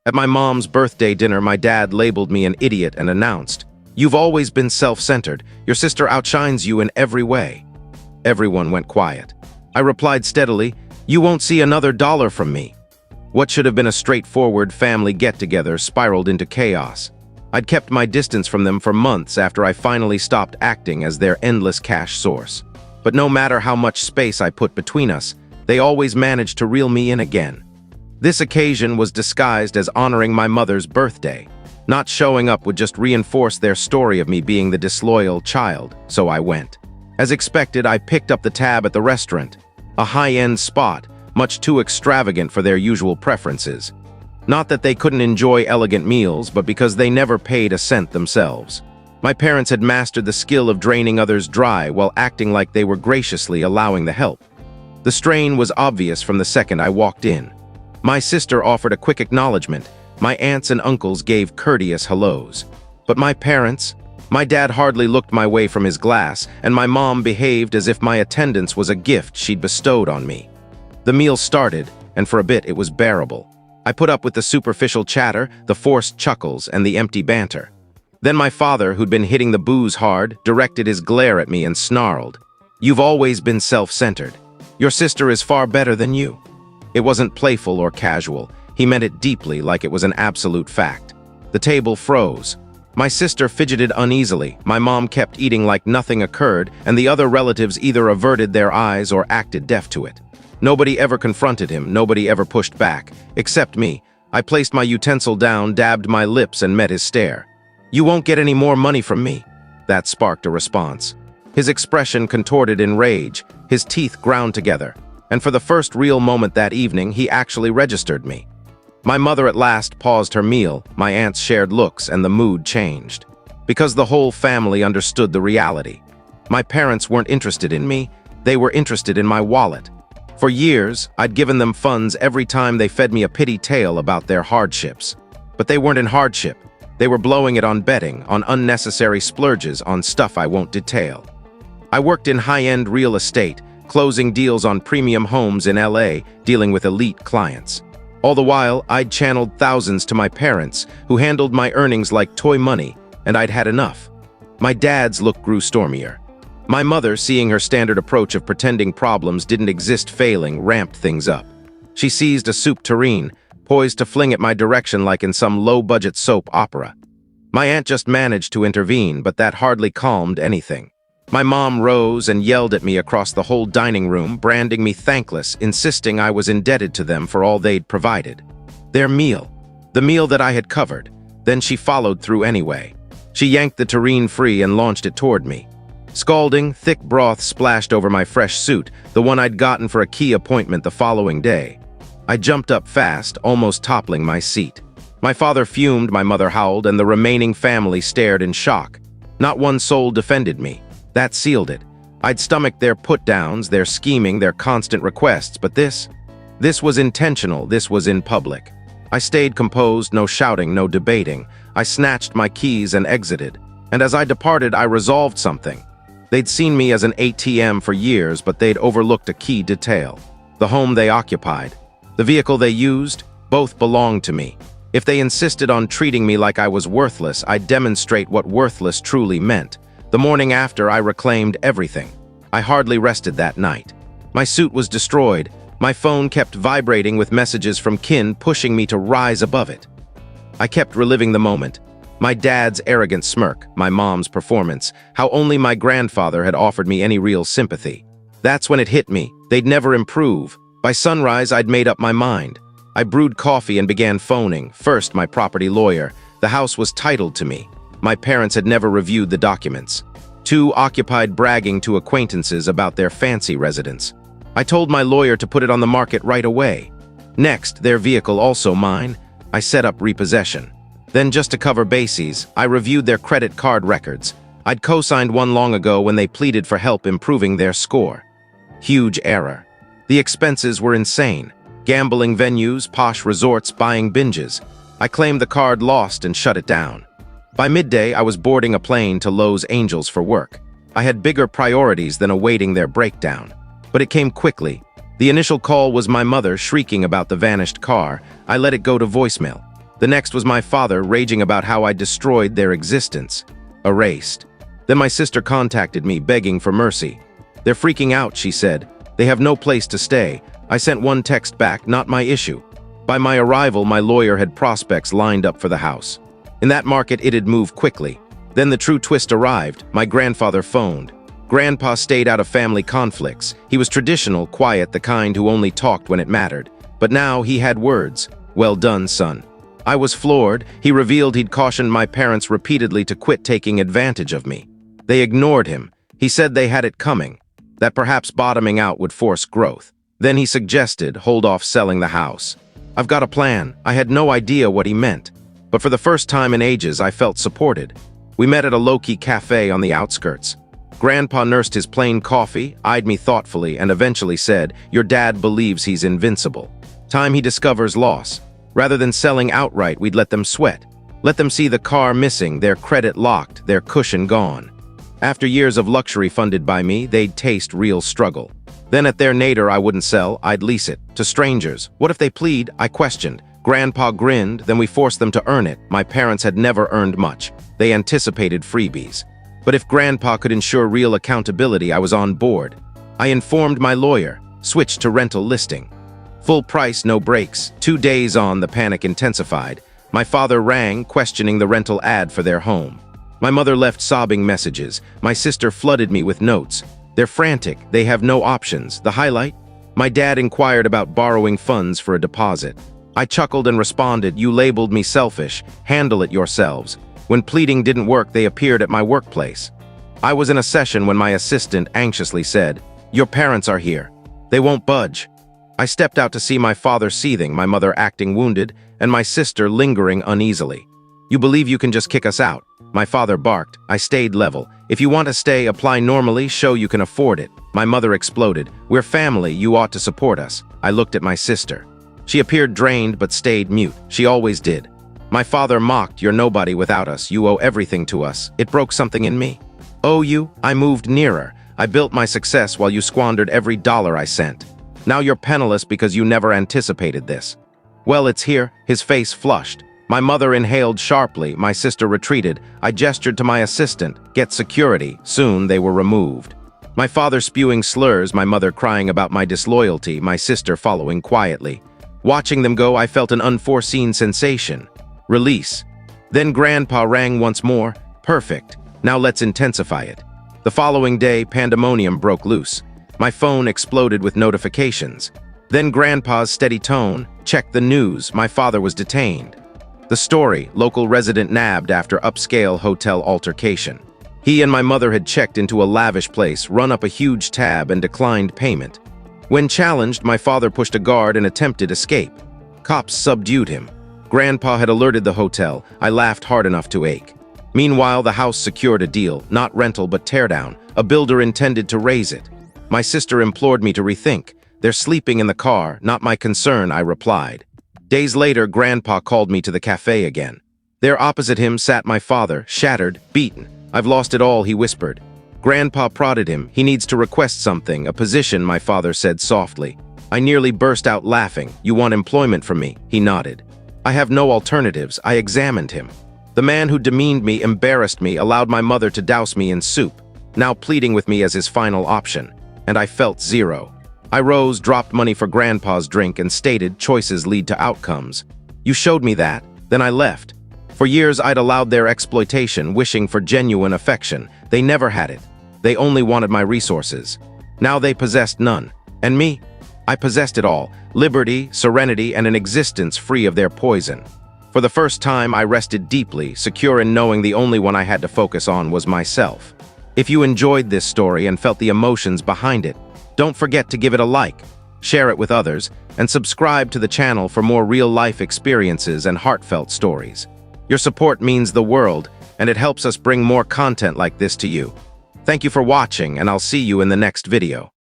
At my mom's birthday dinner, my dad labeled me an idiot and announced, "You've always been self-centered. Your sister outshines you in every way." Everyone went quiet. I replied steadily, "You won't see another dollar from me." What should have been a straightforward family get-together spiraled into chaos. I'd kept my distance from them for months after I finally stopped acting as their endless cash source. But no matter how much space I put between us, they always managed to reel me in again. This occasion was disguised as honoring my mother's birthday. Not showing up would just reinforce their story of me being the disloyal child, so I went. As expected, I picked up the tab at the restaurant, a high-end spot, much too extravagant for their usual preferences. Not that they couldn't enjoy elegant meals, but because they never paid a cent themselves. My parents had mastered the skill of draining others dry while acting like they were graciously allowing the help. The strain was obvious from the second I walked in. My sister offered a quick acknowledgement. My aunts and uncles gave courteous hellos. But my parents? My dad hardly looked my way from his glass, and my mom behaved as if my attendance was a gift she'd bestowed on me. The meal started, and for a bit it was bearable. I put up with the superficial chatter, the forced chuckles, and the empty banter. Then my father, who'd been hitting the booze hard, directed his glare at me and snarled, "You've always been self-centered. Your sister is far better than you." It wasn't playful or casual. He meant it deeply, like it was an absolute fact. The table froze. My sister fidgeted uneasily, my mom kept eating like nothing occurred, and the other relatives either averted their eyes or acted deaf to it. Nobody ever confronted him, nobody ever pushed back, except me. I placed my utensil down, dabbed my lips, and met his stare. "You won't get any more money from me." That sparked a response. His expression contorted in rage, his teeth ground together, and for the first real moment that evening, he actually registered me. My mother at last paused her meal, my aunts shared looks, and the mood changed. Because the whole family understood the reality. My parents weren't interested in me, they were interested in my wallet. For years, I'd given them funds every time they fed me a pity tale about their hardships. But they weren't in hardship. They were blowing it on betting, on unnecessary splurges, on stuff I won't detail. I worked in high-end real estate, closing deals on premium homes in LA, dealing with elite clients. All the while, I'd channeled thousands to my parents, who handled my earnings like toy money, and I'd had enough. My dad's look grew stormier. My mother, seeing her standard approach of pretending problems didn't exist failing, ramped things up. She seized a soup tureen, poised to fling it my direction like in some low-budget soap opera. My aunt just managed to intervene, but that hardly calmed anything. My mom rose and yelled at me across the whole dining room, branding me thankless, insisting I was indebted to them for all they'd provided. Their meal. The meal that I had covered. Then she followed through anyway. She yanked the tureen free and launched it toward me. Scalding, thick broth splashed over my fresh suit, the one I'd gotten for a key appointment the following day. I jumped up fast, almost toppling my seat. My father fumed, my mother howled, and the remaining family stared in shock. Not one soul defended me. That sealed it. I'd stomached their put-downs, their scheming, their constant requests, but this was intentional, this was in public. I stayed composed, no shouting, no debating. I snatched my keys and exited. And as I departed, I resolved something. They'd seen me as an ATM for years, but they'd overlooked a key detail. The home they occupied. The vehicle they used, both belonged to me. If they insisted on treating me like I was worthless, I'd demonstrate what worthless truly meant. The morning after, I reclaimed everything. I hardly rested that night. My suit was destroyed. My phone kept vibrating with messages from kin pushing me to rise above it. I kept reliving the moment. My dad's arrogant smirk, my mom's performance, how only my grandfather had offered me any real sympathy. That's when it hit me. They'd never improve. By sunrise, I'd made up my mind. I brewed coffee and began phoning, first my property lawyer. The house was titled to me. My parents had never reviewed the documents. 2 occupied bragging to acquaintances about their fancy residence. I told my lawyer to put it on the market right away. Next, their vehicle also mine. I set up repossession. Then, just to cover bases, I reviewed their credit card records. I'd co-signed one long ago when they pleaded for help improving their score. Huge error. The expenses were insane. Gambling venues, posh resorts, buying binges. I claimed the card lost and shut it down. By midday, I was boarding a plane to Los Angeles for work. I had bigger priorities than awaiting their breakdown. But it came quickly. The initial call was my mother shrieking about the vanished car. I let it go to voicemail. The next was my father raging about how I destroyed their existence. Erased. Then my sister contacted me, begging for mercy. "They're freaking out," she said. "They have no place to stay." I sent one text back, "Not my issue." By my arrival, my lawyer had prospects lined up for the house. In that market, it had moved quickly. Then the true twist arrived. My grandfather phoned. Grandpa stayed out of family conflicts. He was traditional, quiet, the kind who only talked when it mattered. But now he had words. "Well done, son." I was floored. He revealed he'd cautioned my parents repeatedly to quit taking advantage of me. They ignored him. He said they had it coming, that perhaps bottoming out would force growth. Then he suggested hold off selling the house. "I've got a plan." I had no idea what he meant. But for the first time in ages, I felt supported. We met at a low-key cafe on the outskirts. Grandpa nursed his plain coffee, eyed me thoughtfully, and eventually said, "Your dad believes he's invincible. Time he discovers loss. Rather than selling outright, we'd let them sweat. Let them see the car missing, their credit locked, their cushion gone. After years of luxury funded by me, they'd taste real struggle. Then at their nadir, I wouldn't sell, I'd lease it. To strangers. What if they plead?" I questioned. Grandpa grinned, "Then we forced them to earn it." My parents had never earned much. They anticipated freebies. But if Grandpa could ensure real accountability, I was on board. I informed my lawyer, switched to rental listing. Full price, no breaks. 2 days on, the panic intensified. My father rang, questioning the rental ad for their home. My mother left sobbing messages. My sister flooded me with notes. "They're frantic. They have no options." The highlight? My dad inquired about borrowing funds for a deposit. I chuckled and responded, "You labeled me selfish. Handle it yourselves." When pleading didn't work, they appeared at my workplace. I was in a session when my assistant anxiously said, "Your parents are here. They won't budge." I stepped out to see my father seething, my mother acting wounded, and my sister lingering uneasily. "You believe you can just kick us out?" My father barked. I stayed level. "If you want to stay, apply normally, show you can afford it." My mother exploded. "We're family, you ought to support us." I looked at my sister. She appeared drained but stayed mute. She always did. My father mocked, "You're nobody without us. You owe everything to us." It broke something in me. "Owe you?" I moved nearer. "I built my success while you squandered every dollar I sent. Now you're penniless because you never anticipated this." "Well, it's here." His face flushed. My mother inhaled sharply. My sister retreated. I gestured to my assistant, "Get security." Soon they were removed. My father spewing slurs, my mother crying about my disloyalty, my sister following quietly. Watching them go, I felt an unforeseen sensation. Release. Then Grandpa rang once more. Perfect. Now let's intensify it. The following day, pandemonium broke loose. My phone exploded with notifications. Then Grandpa's steady tone. "Check the news. My father was detained." The story, local resident nabbed after upscale hotel altercation. He and my mother had checked into a lavish place, run up a huge tab, and declined payment. When challenged, my father pushed a guard and attempted escape. Cops subdued him. Grandpa had alerted the hotel. I laughed hard enough to ache. Meanwhile, the house secured a deal, not rental but teardown. A builder intended to raise it. My sister implored me to rethink. "They're sleeping in the car, not my concern," I replied. Days later, Grandpa called me to the cafe again. There opposite him sat my father, shattered, beaten. "I've lost it all," he whispered. Grandpa prodded him. "He needs to request something, a position," my father said softly. I nearly burst out laughing. "You want employment from me?" He nodded. "I have no alternatives." I examined him. The man who demeaned me, embarrassed me, allowed my mother to douse me in soup, now pleading with me as his final option. And I felt zero. I rose, dropped money for Grandpa's drink, and stated, "Choices lead to outcomes." "You showed me that." Then I left. For years, I'd allowed their exploitation, wishing for genuine affection. They never had it. They only wanted my resources. Now they possessed none. And me? I possessed it all. Liberty, serenity, and an existence free of their poison. For the first time, I rested deeply, secure in knowing the only one I had to focus on was myself. If you enjoyed this story and felt the emotions behind it, don't forget to give it a like, share it with others, and subscribe to the channel for more real-life experiences and heartfelt stories. Your support means the world, and it helps us bring more content like this to you. Thank you for watching, and I'll see you in the next video.